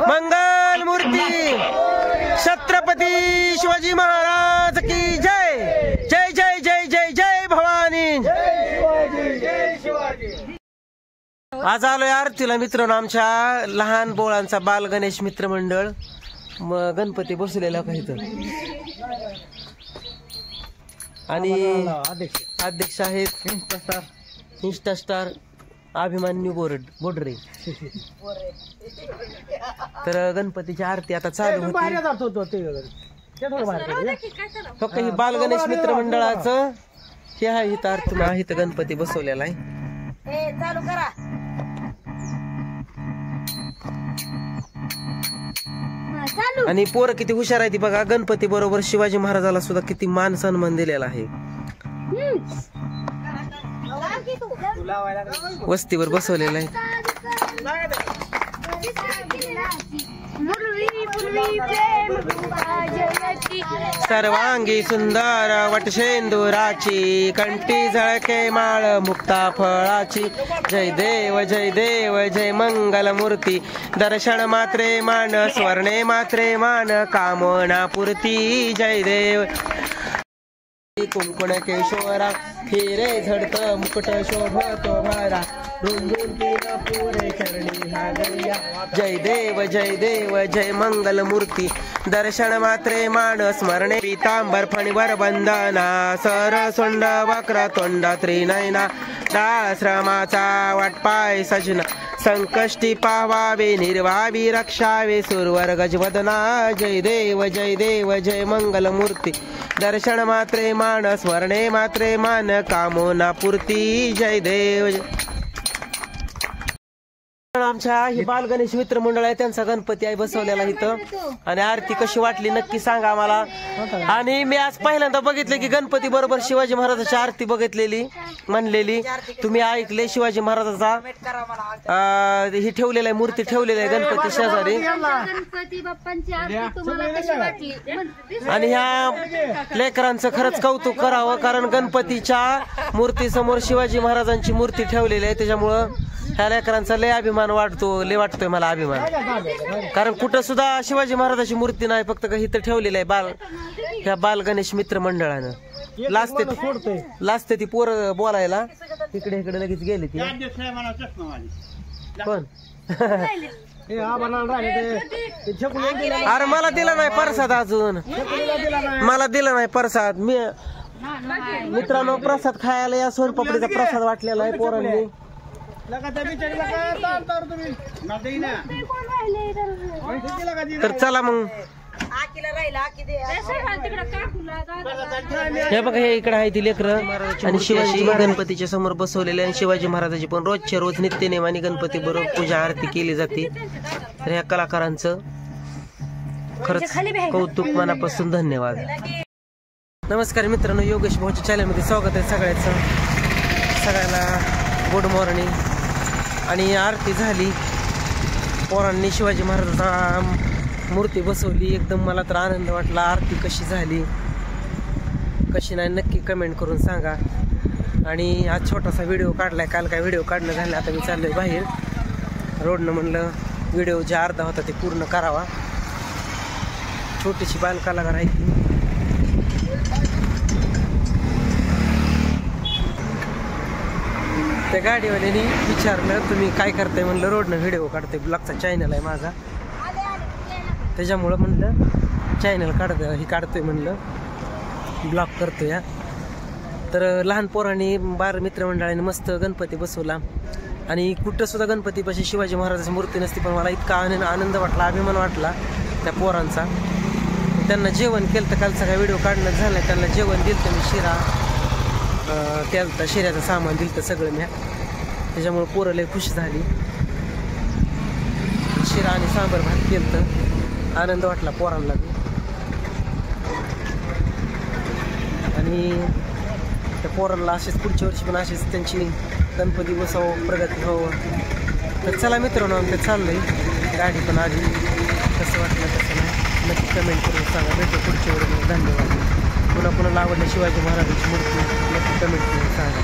मंगल मूर्ती छत्रपती शिवाजी महाराज की जय जय जय जय जय जय भवानी। आज आलोय आरतीला मित्रांनो, आमच्या लहान बोळांचा बाल गणेश मित्र मंडळ गणपती बसलेला काही तर, आणि अध्यक्ष आहेत इंस्टा स्टार अभिमान्यू बोडरे। तर गणपतीची आरती आता चालू होती। फक्त ही बाल गणेश मित्र मंडळाचं हे आहे, इथं आरती आहे, इथं गणपती बसवलेला आहे। चालू करा। आणि पोरं किती हुशार आहे ती बघा, गणपती बरोबर शिवाजी महाराजाला सुद्धा किती मान सन्मान दिलेला आहे। वस्तीवर बसवलेला आहे। सर्वांगी सुंदर वटशेंदुराची, कंठी झळके माळ मुक्ता फळाची। जय देव जय देव जय मंगल मूर्ती, दर्शन मात्रे मान स्वर्णे मात्रे मान, कामना पूर्ती। जय देव कुंकुण केशोरा, हिरे झडत मुकुट शोभतो भारा, रुंदून तीन पुरे चरणी हागल्या। जय देव जय देव जय मंगल मूर्ती, दर्शन मात्रे मान स्मरणे, पीतांबर फणीवर बंधना, सर सोंड वक्र तोंड त्रिनयना, दाश्रमाचा वाटपाय सजना, संकष्टी पावावे निर्वावी रक्षावे, सुरवर गजवदना। जय देव जय मंगल मूर्ती, दर्शन मात्रे मान स्मरणे मात्रे मान, कामना पूर्ती। जय देव। आमच्या ही बाल गणेश मित्र मंडळ आहे, त्यांचा गणपती आहे बसवलेला इथं। आणि आरती कशी वाटली नक्की सांगा आम्हाला। आणि मी आज पहिल्यांदा बघितले की गणपती बरोबर शिवाजी महाराजाची आरती बघितलेली म्हणलेली, तुम्ही ऐकले शिवाजी महाराजाचा ही ठेवलेला आहे, मूर्ती ठेवलेली आहे गणपती शेजारी। आणि ह्या लेकरांचं खरंच कौतुक करावं, कारण गणपतीच्या मूर्ती समोर शिवाजी महाराजांची मूर्ती ठेवलेली आहे, त्याच्यामुळं ह्या लेकरांचा लय अभिमान वाटतोय मला अभिमान। कारण कुठं सुद्धा शिवाजी महाराजाची मूर्ती नाही, फक्त काही इथं ठेवलेलं आहे ह्या बाल गणेश मित्र मंडळानं। लाजते ती पोर बोलायला, इकडे इकडे लगेच गेली ती पण। अरे मला दिला नाही प्रसाद अजून, मला दिला नाही प्रसाद। मी मित्रांनो प्रसाद खायला या सोनपापडीचा प्रसाद वाटलेला आहे पोरांनी। तर चला मग, हे बघा हे इकडे आहे ती लेकरं आणि शिवाजी गणपतीच्या समोर बसवलेले, आणि शिवाजी महाराजाची पण रोजच्या रोज नित्यनेमाने गणपती बरोबर पूजा आरती केली जाते। तर ह्या कलाकारांचं खरंच कौतुक मनापासून धन्यवाद। नमस्कार मित्रांनो, योगेश भाऊच्या चॅनलमध्ये स्वागत आहे सगळ्यांना गुड मॉर्निंग। आणि आरती झाली, पोरांनी शिवाजी महाराजांचा मूर्ती बसवली, एकदम मला तर आनंद वाटला। आरती कशी झाली कशी नाही नक्की कमेंट करून सांगा। आणि आज छोटासा व्हिडिओ काढलाय, काल काय व्हिडिओ काढणं झालं, आता मी चाललोय बाहेर रोडनं, म्हणलं व्हिडिओ जे अर्धा होता ते पूर्ण करावा। छोटीशी बालकलाकार आहे ती। त्या गाडीवाल्यानी विचारलं तुम्ही काय करताय, म्हणलं रोडनं व्हिडिओ काढते, ब्लॉगचा चॅनल आहे माझा, त्याच्यामुळं म्हणलं चॅनल काढतोय म्हणलं ब्लॉग करतोय या। तर लहान पोरांनी बाल मित्रमंडळाने मस्त गणपती बसवला, आणि कुठं सुद्धा गणपतीपाशी शिवाजी महाराजाची मूर्ती नसती, पण मला इतका आनंद वाटला, अभिमान वाटला त्या पोरांचा। त्यांना जेवण केलं तर, कालचा काय व्हिडिओ काढणं झालं, त्यांना जेवण दिलं तर मी शिरा त्याला शिऱ्याचं सामान दिलं तर सगळं मी, त्याच्यामुळे पोरं लय खुश झाली। शिरा आणि सांबर भात केलं तर आनंद वाटला पोरांना बी। आणि त्या पोरांना असेच पुढच्या वर्षी पण असेच त्यांची गणपती बसावं, प्रगती व्हावं। तर चला मित्रांनो, आमचं चाललंय, गाडी पण आली, कसं वाटलं कसं नाही नक्की कमेंट करून सांगा। भेटू पुढच्या वेळेला, धन्यवाद। पुन्हा आवडलं शिवाजी महाराजांची मूर्ती नक्की कमेंट करून सांगा।